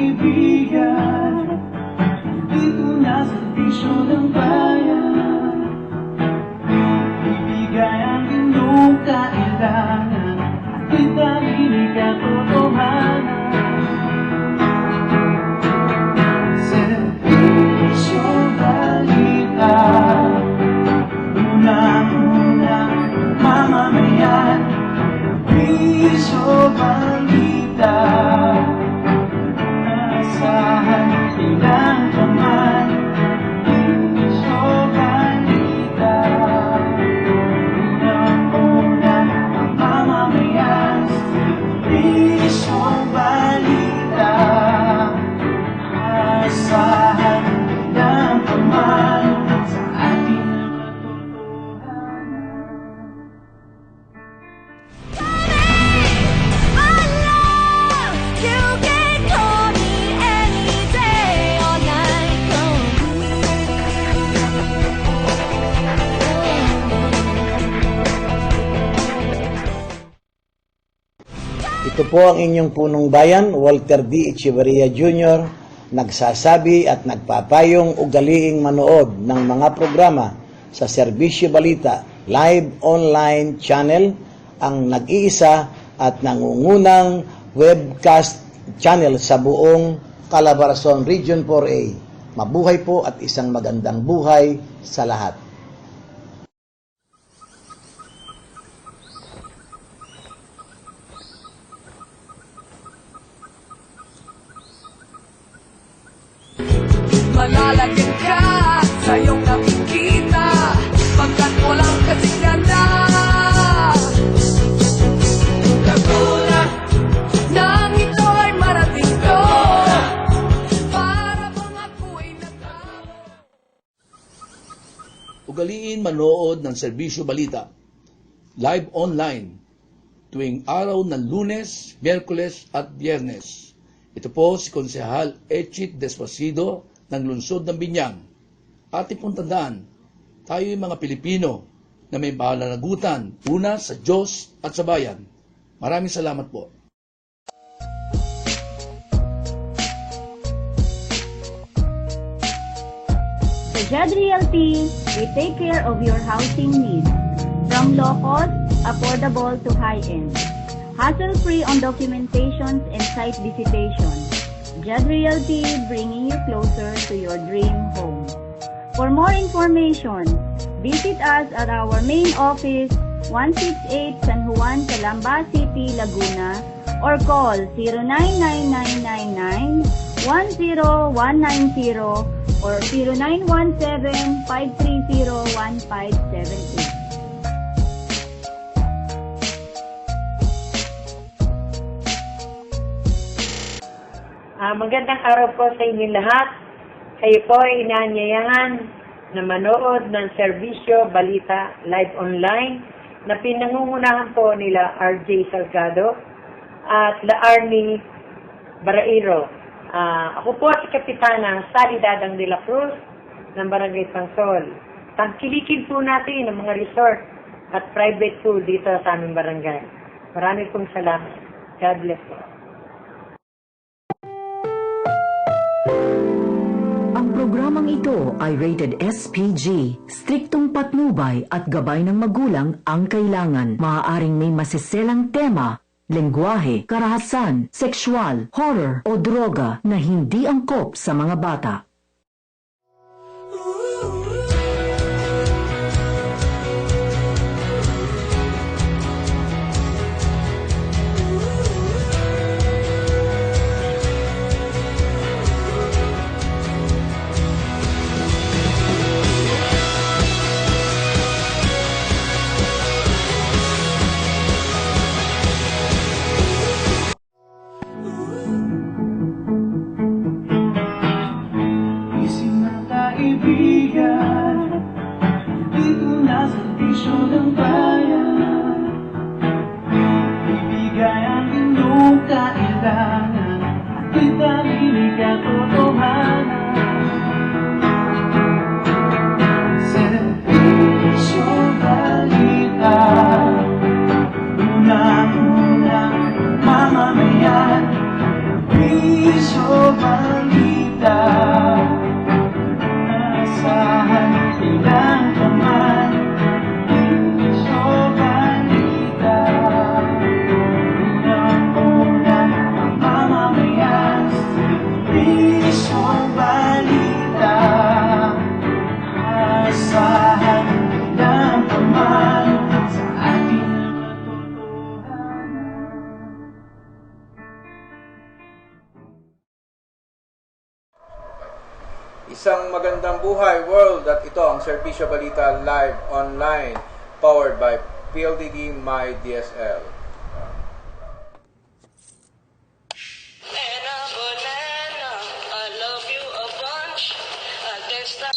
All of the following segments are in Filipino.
kaibigan, dito na sa bisyo ng bayan. Ibigay ang inyong kailangan at itamini katotohanan. Serbisyo balita, unang-unang mamamayan. Serbisyo balita, asahan ilang kaman. Serbisyo balita, unang-unang mamamayan. Serbisyo balita, asahan ilang kaman sa ating katotohanan. Ito po ang inyong punong bayan, Walter D. Echeverria Jr., nagsasabi at nagpapayong ugaliing manood ng mga programa sa Serbisyo Balita Live Online Channel, ang nag-iisa at nangungunang webcast channel sa buong Calabarzon Region 4A. Mabuhay po at isang magandang buhay sa lahat. Malalagyan ka sa iyong nakikita, pagkat walang kasigana. Nagulat nang ito'y marating ko, para bang ako'y nagkaroon. Ugaliin manood ng Serbisyo Balita live online tuwing araw ng Lunes, Miyerkules at Biyernes. Ito po si Konsehal Echit Despasido ng lungsod ng Binyang. Ating pong tandaan, tayo'y mga Pilipino na may pananagutan, una sa Diyos at sa bayan. Maraming salamat po. Sa JAD Realty, we take care of your housing needs, from low-cost, affordable to high-end. Hassle-free on documentations and site visitation. JAD Realty, bringing you closer to your dream home. For more information, visit us at our main office, 168 San Juan, Calamba City, Laguna, or call 099999-10190 or 0917-530-1578. Magandang araw po sa inyo lahat. Kayo po ay inaanyayahan na manood ng Serbisyo Balita Live Online na pinangungunahan po nila RJ Salgado at La Arnie Barairo. Ako po si Kapitana Sally Dadang de la Cruz ng Barangay Tangsol. Tangkilikin po natin ang mga resort at private pool dito sa aming barangay. Marami pong salamat. God bless po. Ang programang ito ay rated SPG. Striktong patnubay at gabay ng magulang ang kailangan. Maaaring may masiselang tema, lengguwahe, karahasan, sexual, horror o droga na hindi angkop sa mga bata. Kaibigan, dito na sa bisyo ng bayan. Ibigay ang inyong kailangan at itamini katotohanan. Serbisyo balita, unang-unang mamamayan. Serbisyo Balita. Asahan ilang naman, Serbisyo Balita. Unang-unang ang mamamayan, Serbisyo Balita. Asahan ilang naman sa ating matutuhanan. Isang magandang buhay world at ito ang Serbisyo Balita Live Online powered by PLDT My DSL. Banana, banana, I love you a bunch. I can't stop.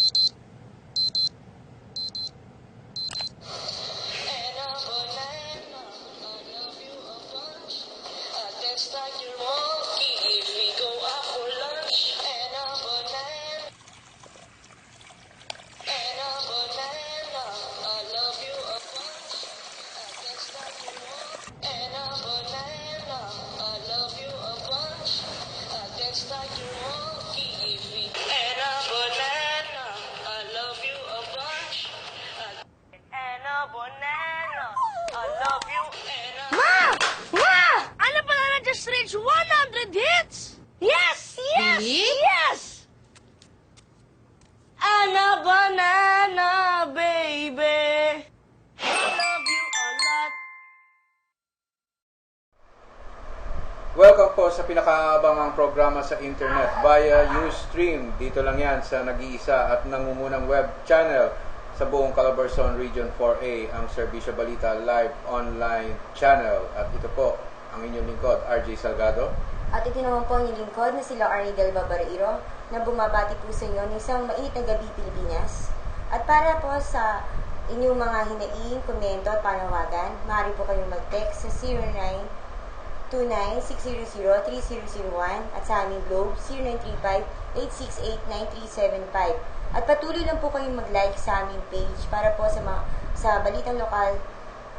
Banana, banana, I love you a bunch. I can't stop your monkey if we go out for lunch. Banana, banana. Banana, banana, I love you a bunch. I can't stop your monkey. Banana, banana, I love you a bunch. I can't stop your monkey if we. Banana, banana, I love you a bunch. Banana, banana, I love you. Ma! Ma! Ano pala na just reached 100 hits? Yes! Yes! Yes! Anna banana, baby. I love you a lot. Welcome po sa pinakaabangang programa sa internet via Ustream. Dito lang yan sa nag-iisa at nangungunang web channel sa buong Calabarzon Region 4A, ang Serbisyo Balita Live Online Channel. At ito po ang inyong lingkod, RJ Salgado. At ito naman po ang inyong lingkod na sila Arnie Del Babareiro na bumabati po sa inyo ng isang mainit na gabi Pilipinas. At para po sa inyong mga hinaing, komento at panawagan, maaari po kayong mag-text sa 0929-600-3001 at sa aming Globe 0935-868-9375. At patuloy lang po kayong mag-like sa aming page para po sa balitang lokal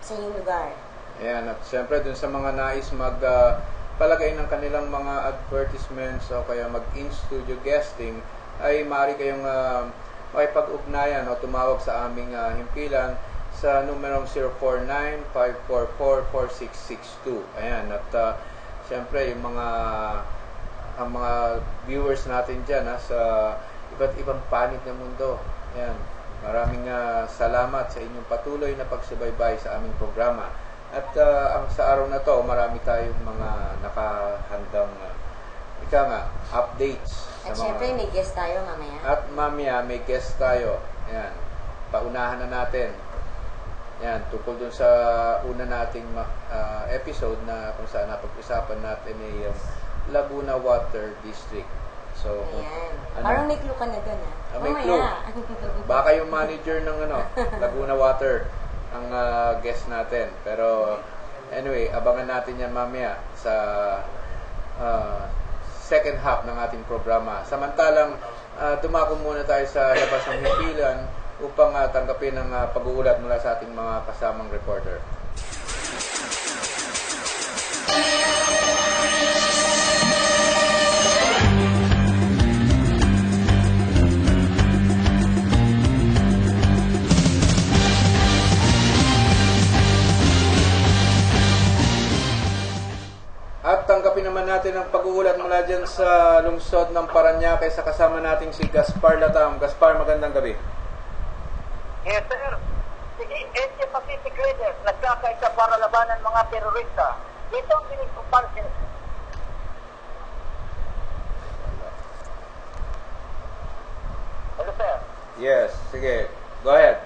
sa inyong lugar. Ayan, at siyempre dun sa mga nais palagay ng kanilang mga advertisements o kaya mag-in-studio guesting, ay maaari kayong makipag-ugnayan o tumawag sa aming himpilan sa numerong 049-544-4662. Ayan, at siyempre yung ang mga viewers natin dyan sa iba't ibang panig ng mundo. Ayan, maraming salamat sa inyong patuloy na pagsubaybay sa aming programa. At sa araw na to, marami tayong mga nakahandang updates. At syempre may guest tayo mamaya. At mamaya may guest tayo. Ayan, paunahan na natin. Ayan, tungkol dun sa una nating episode na kung saan napag-usapan natin ay Laguna Water District. So, Ayan. Parang may clue ka na dun may clue. Baka yung manager ng Laguna Water ang guest natin. Pero anyway, abangan natin yan mamaya sa second half ng ating programa. Samantalang dumako muna tayo sa labas ng himpilan upang tanggapin ang pag-uulat mula sa ating mga kasamang reporter. At tanggapin naman natin ang pag-uulat mula dyan sa lungsod ng Parañaque sa kasama nating si Gaspar Latam. Gaspar, magandang gabi. Yes, sir. Sige, Asia Pacific Raiders nagkakaisa para labanan mga terorista. Ito ang pinagpapansin. Hello, sir. Yes, sige. Go ahead.